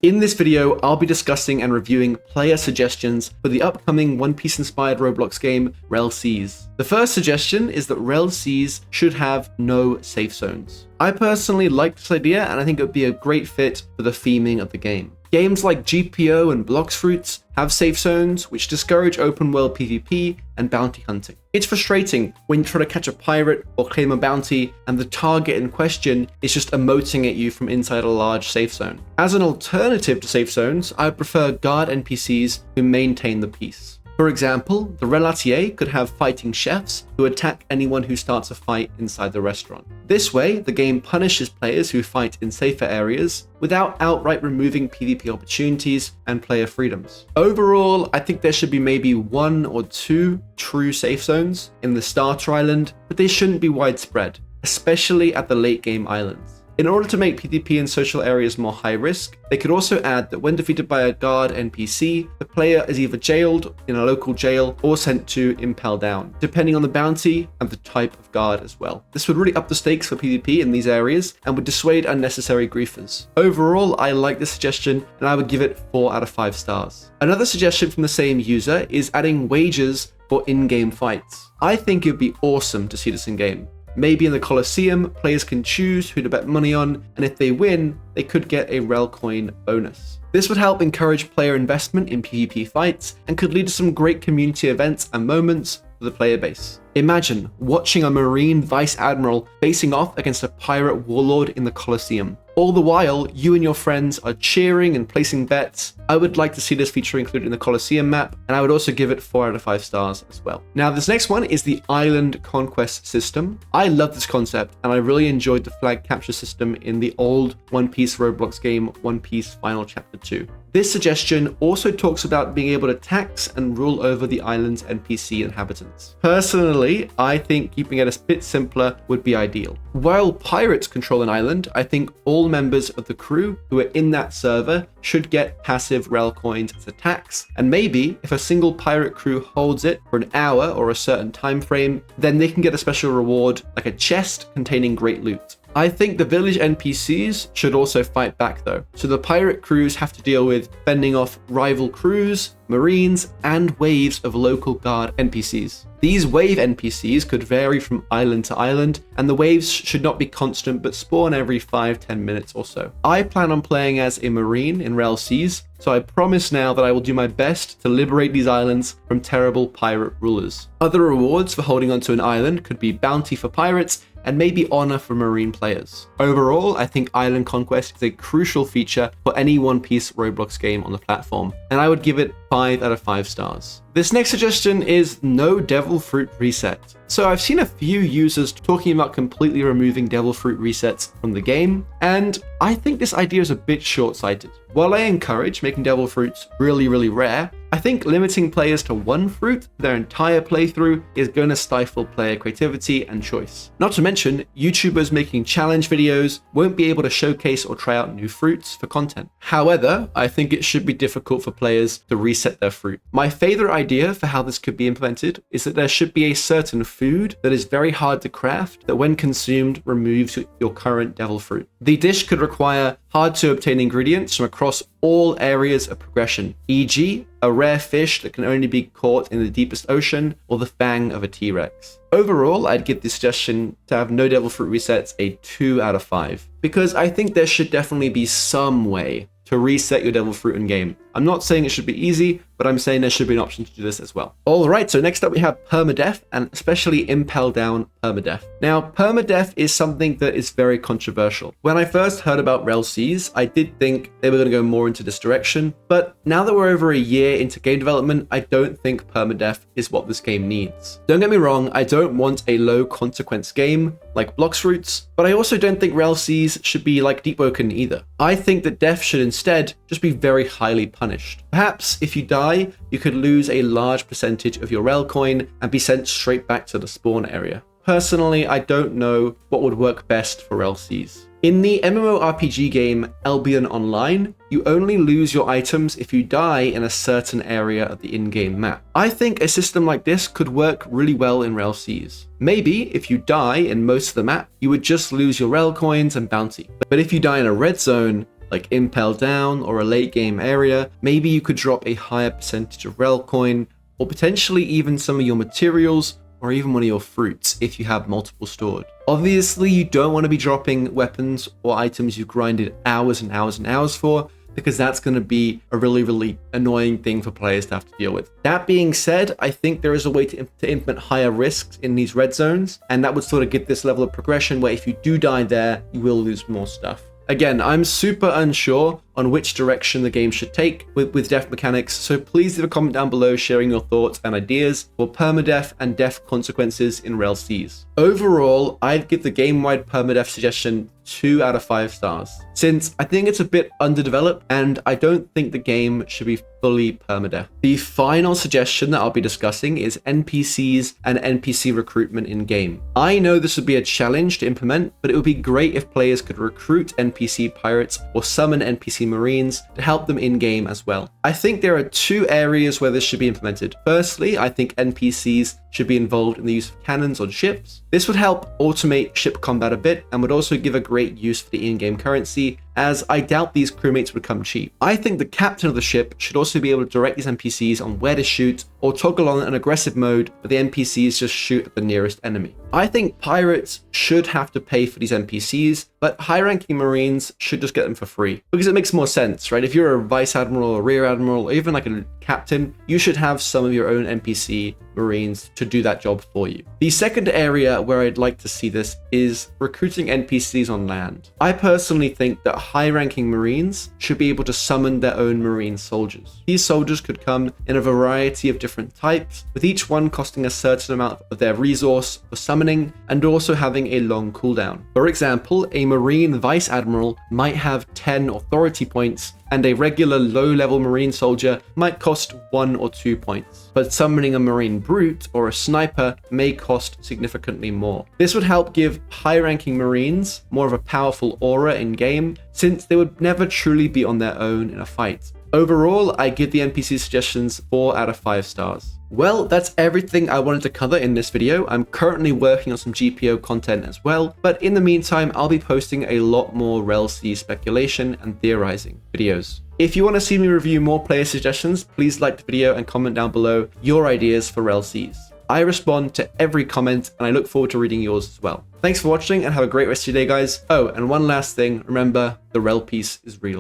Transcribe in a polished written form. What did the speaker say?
In this video, I'll be discussing and reviewing player suggestions for the upcoming One Piece inspired Roblox game, Rell Seas. The first suggestion is that Rell Seas should have no safe zones. I personally like this idea and I think it would be a great fit for the theming of the game. Games like GPO and Blox Fruits have safe zones which discourage open world PvP and bounty hunting. It's frustrating when you try to catch a pirate or claim a bounty and the target in question is just emoting at you from inside a large safe zone. As an alternative to safe zones, I prefer guard NPCs who maintain the peace. For example, the Relatier could have fighting chefs who attack anyone who starts a fight inside the restaurant. This way, the game punishes players who fight in safer areas without outright removing PvP opportunities and player freedoms. Overall, I think there should be maybe 1 or 2 true safe zones in the starter island, but they shouldn't be widespread, especially at the late game islands. In order to make PvP in social areas more high risk, they could also add that when defeated by a guard NPC, the player is either jailed in a local jail or sent to Impel Down, depending on the bounty and the type of guard as well. This would really up the stakes for PvP in these areas and would dissuade unnecessary griefers. Overall, I like this suggestion and I would give it 4 out of 5 stars. Another suggestion from the same user is adding wages for in-game fights. I think it would be awesome to see this in-game. Maybe in the Coliseum, players can choose who to bet money on, and if they win, they could get a Rell coin bonus. This would help encourage player investment in PvP fights and could lead to some great community events and moments for the player base. Imagine watching a Marine Vice Admiral facing off against a pirate warlord in the Coliseum. All the while, you and your friends are cheering and placing bets. I would like to see this feature included in the Coliseum map, and I would also give it 4 out of 5 stars as well. Now, this next one is the Island Conquest system. I love this concept, and I really enjoyed the flag capture system in the old One Piece Roblox game, One Piece Final Chapter 2. This suggestion also talks about being able to tax and rule over the island's NPC inhabitants. Personally, I think keeping it a bit simpler would be ideal. While pirates control an island, I think all members of the crew who are in that server should get passive Rell coins as a tax, and maybe if a single pirate crew holds it for an hour or a certain time frame, then they can get a special reward like a chest containing great loot. I think the village NPCs should also fight back though, so the pirate crews have to deal with fending off rival crews, marines, and waves of local guard NPCs. These wave NPCs could vary from island to island, and the waves should not be constant but spawn every 5-10 minutes or so. I plan on playing as a marine in Rell Seas, so I promise now that I will do my best to liberate these islands from terrible pirate rulers. Other rewards for holding onto an island could be bounty for pirates and maybe honor for marine players. Overall, I think Island Conquest is a crucial feature for any One Piece Roblox game on the platform, and I would give it 5 out of 5 stars. This next suggestion is no Devil Fruit reset. So I've seen a few users talking about completely removing Devil Fruit resets from the game, and I think this idea is a bit short-sighted. While I encourage making Devil Fruits really rare, I think limiting players to 1 fruit for their entire playthrough is going to stifle player creativity and choice. Not to mention, YouTubers making challenge videos won't be able to showcase or try out new fruits for content. However, I think it should be difficult for players to reset their fruit. My favorite idea for how this could be implemented is that there should be a certain food that is very hard to craft that when consumed removes your current Devil Fruit. The dish could require hard to obtain ingredients from across all areas of progression, e.g. a rare fish that can only be caught in the deepest ocean or the fang of a T-Rex. Overall, I'd give this suggestion to have no Devil Fruit resets a 2 out of 5, because I think there should definitely be some way to reset your Devil Fruit in game. I'm not saying it should be easy, but I'm saying there should be an option to do this as well. Alright, so next up we have permadeath, and especially Impel Down permadeath. Now, permadeath is something that is very controversial. When I first heard about Rell Seas, I did think they were going to go more into this direction, but now that we're over a year into game development, I don't think permadeath is what this game needs. Don't get me wrong, I don't want a low consequence game like Blox Fruits, but I also don't think Rell Seas should be like Deepwoken either. I think that death should instead just be very highly punished. Perhaps if you die, you could lose a large percentage of your Rell coin and be sent straight back to the spawn area. Personally, I don't know what would work best for Rell Seas. In the MMORPG game Albion Online, you only lose your items if you die in a certain area of the in-game map. I think a system like this could work really well in Rell Seas. Maybe if you die in most of the map, you would just lose your Rell coins and bounty. But if you die in a red zone, like Impel Down or a late game area, maybe you could drop a higher percentage of Rell coin, or potentially even some of your materials, or even one of your fruits if you have multiple stored. Obviously, you don't want to be dropping weapons or items you grinded hours and hours and hours for, because that's going to be a really annoying thing for players to have to deal with. That being said, I think there is a way to implement higher risks in these red zones, and that would sort of get this level of progression where if you do die there, you will lose more stuff. Again, I'm super unsure on which direction the game should take with death mechanics, so please leave a comment down below sharing your thoughts and ideas for permadeath and death consequences in Rell Seas. Overall, I'd give the game-wide permadeath suggestion 2 out of 5 stars, since I think it's a bit underdeveloped and I don't think the game should be fully permadeath. The final suggestion that I'll be discussing is NPCs and NPC recruitment in-game. I know this would be a challenge to implement, but it would be great if players could recruit NPC pirates or summon NPC marines to help them in-game as well. I think there are 2 areas where this should be implemented. Firstly, I think NPCs should be involved in the use of cannons on ships. This would help automate ship combat a bit and would also give a great use for the in-game currency, as I doubt these crewmates would come cheap. I think the captain of the ship should also be able to direct these NPCs on where to shoot, or toggle on an aggressive mode where the NPCs just shoot at the nearest enemy. I think pirates should have to pay for these NPCs, but high-ranking marines should just get them for free, because it makes more sense, right? If you're a vice admiral or rear admiral, or even like a captain, you should have some of your own NPC marines to do that job for you. The second area where I'd like to see this is recruiting NPCs on land. I personally think that high-ranking marines should be able to summon their own marine soldiers. These soldiers could come in a variety of different types, with each one costing a certain amount of their resource for summoning and also having a long cooldown. For example, a marine vice admiral might have 10 authority points, and a regular low-level marine soldier might cost 1 or 2 points. But summoning a marine brute or a sniper may cost significantly more. This would help give high-ranking marines more of a powerful aura in-game, since they would never truly be on their own in a fight. Overall, I give the NPC suggestions 4 out of 5 stars. Well, that's everything I wanted to cover in this video. I'm currently working on some GPO content as well, but in the meantime, I'll be posting a lot more Rell Seas speculation and theorizing videos. If you want to see me review more player suggestions, please like the video and comment down below your ideas for Rell Seas. I respond to every comment and I look forward to reading yours as well. Thanks for watching and have a great rest of your day, guys. Oh, and one last thing, remember, the Rell piece is real.